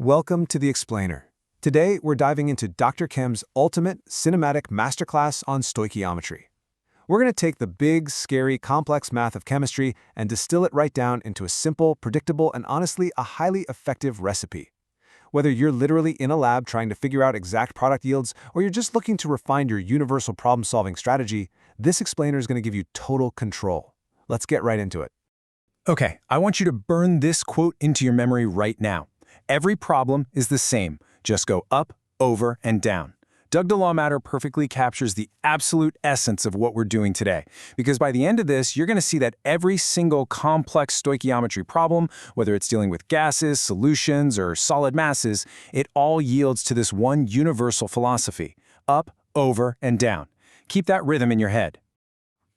Welcome to The Explainer. Today, we're diving into Dr. Chem's ultimate cinematic masterclass on stoichiometry. We're going to take the big, scary, complex math of chemistry and distill it right down into a simple, predictable, and honestly, a highly effective recipe. Whether you're literally in a lab trying to figure out exact product yields, or you're just looking to refine your universal problem-solving strategy, this explainer is going to give you total control. Let's get right into it. Okay, I want you to burn this quote into your memory right now. Every problem is the same. Just go up, over, and down. Doug DeLawmatter perfectly captures the absolute essence of what we're doing today. Because by the end of this, you're going to see that every single complex stoichiometry problem, whether it's dealing with gases, solutions, or solid masses, it all yields to this one universal philosophy: up, over, and down. Keep that rhythm in your head.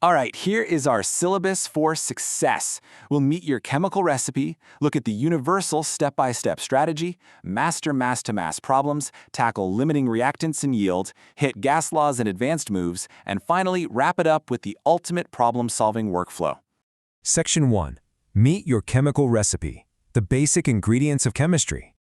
All right, here is our syllabus for success. We'll meet your chemical recipe, look at the universal step-by-step strategy, master mass-to-mass problems, tackle limiting reactants and yield, hit gas laws and advanced moves, and finally wrap it up with the ultimate problem-solving workflow. Section 1. Meet your chemical recipe. The basic ingredients of chemistry.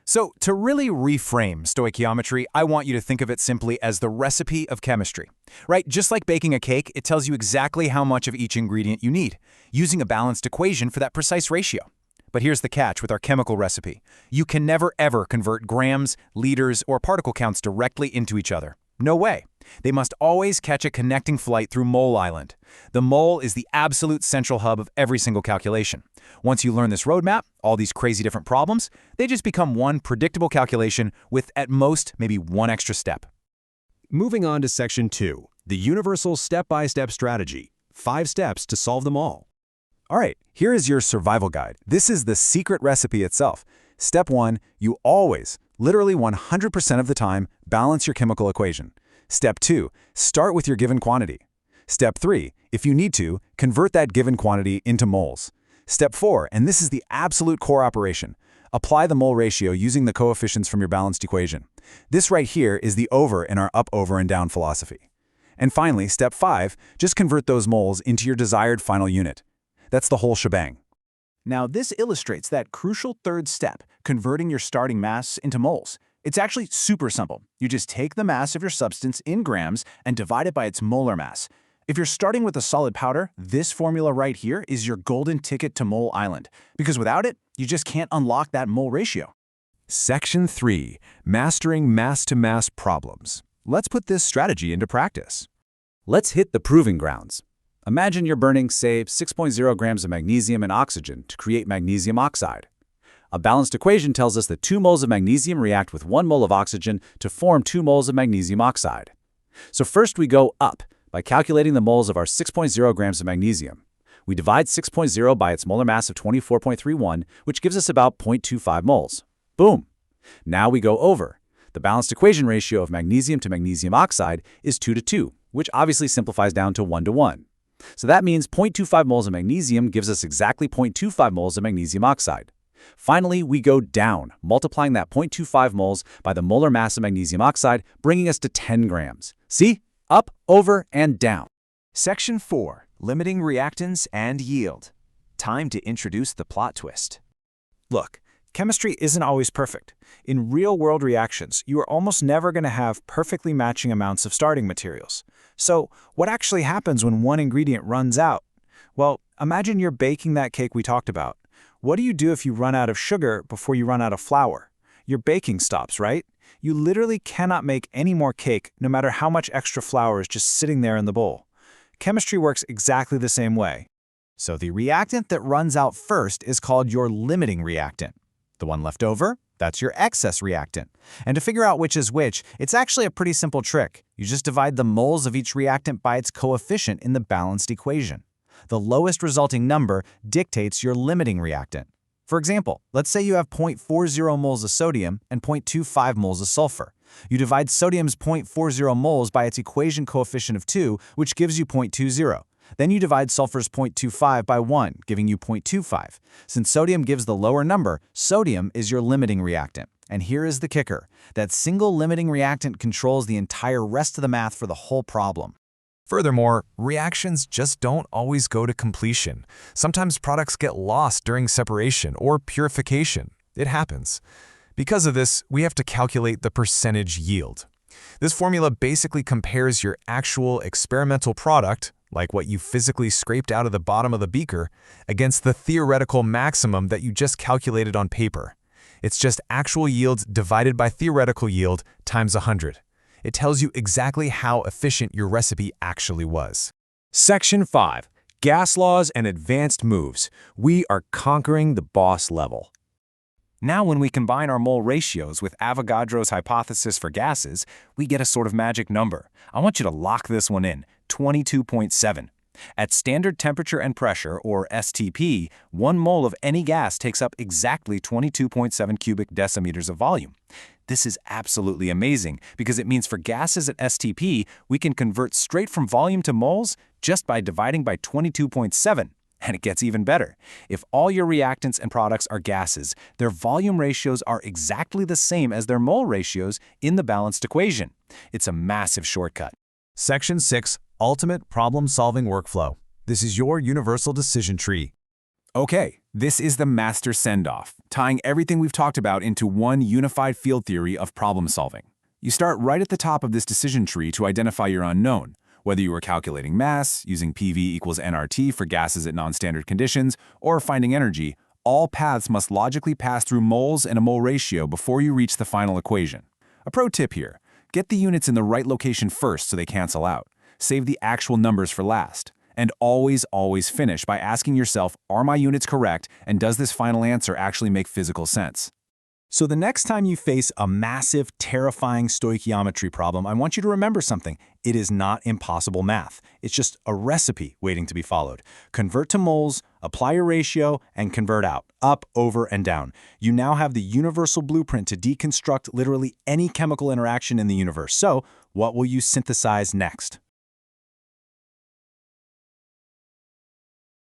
So, to really reframe stoichiometry, I want you to think of it simply as the recipe of chemistry. Right? Just like baking a cake, it tells you exactly how much of each ingredient you need, using a balanced equation for that precise ratio. But here's the catch with our chemical recipe. You can never ever convert grams, liters, or particle counts directly into each other. No way. They must always catch a connecting flight through mole island. The mole is the absolute central hub of every single calculation. Once you learn this roadmap, all these crazy different problems, they just become one predictable calculation with, at most, maybe one extra step. Moving on to Section 2. The universal step-by-step strategy. 5 steps to solve them all. All right, here is your survival guide. This is the secret recipe itself. Step 1, you always, literally 100% of the time, balance your chemical equation. Step 2, start with your given quantity. Step 3, if you need to, convert that given quantity into moles. Step 4, and this is the absolute core operation, apply the mole ratio using the coefficients from your balanced equation. This right here is the over in our up, over, and down philosophy. And finally, step 5, just convert those moles into your desired final unit. That's the whole shebang. Now, this illustrates that crucial third step, converting your starting mass into moles. It's actually super simple. You just take the mass of your substance in grams and divide it by its molar mass. If you're starting with a solid powder, this formula right here is your golden ticket to mole island, because without it, you just can't unlock that mole ratio. Section 3. Mastering mass-to-mass problems. Let's put this strategy into practice. Let's hit the proving grounds. Imagine you're burning, say, 6.0 grams of magnesium and oxygen to create magnesium oxide. A balanced equation tells us that 2 moles of magnesium react with 1 mole of oxygen to form 2 moles of magnesium oxide. So first we go up by calculating the moles of our 6.0 grams of magnesium. We divide 6.0 by its molar mass of 24.31, which gives us about 0.25 moles. Boom! Now we go over. The balanced equation ratio of magnesium to magnesium oxide is 2 to 2, which obviously simplifies down to 1 to 1. So that means 0.25 moles of magnesium gives us exactly 0.25 moles of magnesium oxide. Finally, we go down, multiplying that 0.25 moles by the molar mass of magnesium oxide, bringing us to 10 grams. See? Up, over, and down. Section 4. Limiting reactants and yield. Time to introduce the plot twist. Look, chemistry isn't always perfect. In real-world reactions, you are almost never going to have perfectly matching amounts of starting materials. So, what actually happens when one ingredient runs out? Well, imagine you're baking that cake we talked about. What do you do if you run out of sugar before you run out of flour? Your baking stops, right? You literally cannot make any more cake no matter how much extra flour is just sitting there in the bowl. Chemistry works exactly the same way. So the reactant that runs out first is called your limiting reactant. The one left over, that's your excess reactant. And to figure out which is which, it's actually a pretty simple trick. You just divide the moles of each reactant by its coefficient in the balanced equation. The lowest resulting number dictates your limiting reactant. For example, let's say you have 0.40 moles of sodium and 0.25 moles of sulfur. You divide sodium's 0.40 moles by its equation coefficient of 2, which gives you 0.20. Then you divide sulfur's 0.25 by 1, giving you 0.25. Since sodium gives the lower number, sodium is your limiting reactant. And here is the kicker. That single limiting reactant controls the entire rest of the math for the whole problem. Furthermore, reactions just don't always go to completion. Sometimes products get lost during separation or purification. It happens. Because of this, we have to calculate the percentage yield. This formula basically compares your actual experimental product, like what you physically scraped out of the bottom of the beaker, against the theoretical maximum that you just calculated on paper. It's just actual yield divided by theoretical yield times 100. It tells you exactly how efficient your recipe actually was. Section 5. Gas laws and advanced moves. We are conquering the boss level. Now when we combine our mole ratios with Avogadro's hypothesis for gases, we get a sort of magic number. I want you to lock this one in, 22.7. At standard temperature and pressure, or STP, 1 mole of any gas takes up exactly 22.7 cubic decimeters of volume. This is absolutely amazing because it means for gases at STP, we can convert straight from volume to moles just by dividing by 22.7. And it gets even better. If all your reactants and products are gases, their volume ratios are exactly the same as their mole ratios in the balanced equation. It's a massive shortcut. Section 6. Ultimate Problem-Solving Workflow. This is your universal decision tree. Okay, this is the master send-off, tying everything we've talked about into one unified field theory of problem solving. You start right at the top of this decision tree to identify your unknown. Whether you are calculating mass, using PV equals nRT for gases at non-standard conditions, or finding energy, all paths must logically pass through moles and a mole ratio before you reach the final equation. A pro tip here, get the units in the right location first so they cancel out. Save the actual numbers for last. And always finish by asking yourself, are my units correct, and does this final answer actually make physical sense? So the next time you face a massive, terrifying stoichiometry problem, I want you to remember something. It is not impossible math. It's just a recipe waiting to be followed. Convert to moles, apply your ratio, and convert out, up, over, and down. You now have the universal blueprint to deconstruct literally any chemical interaction in the universe. So, what will you synthesize next?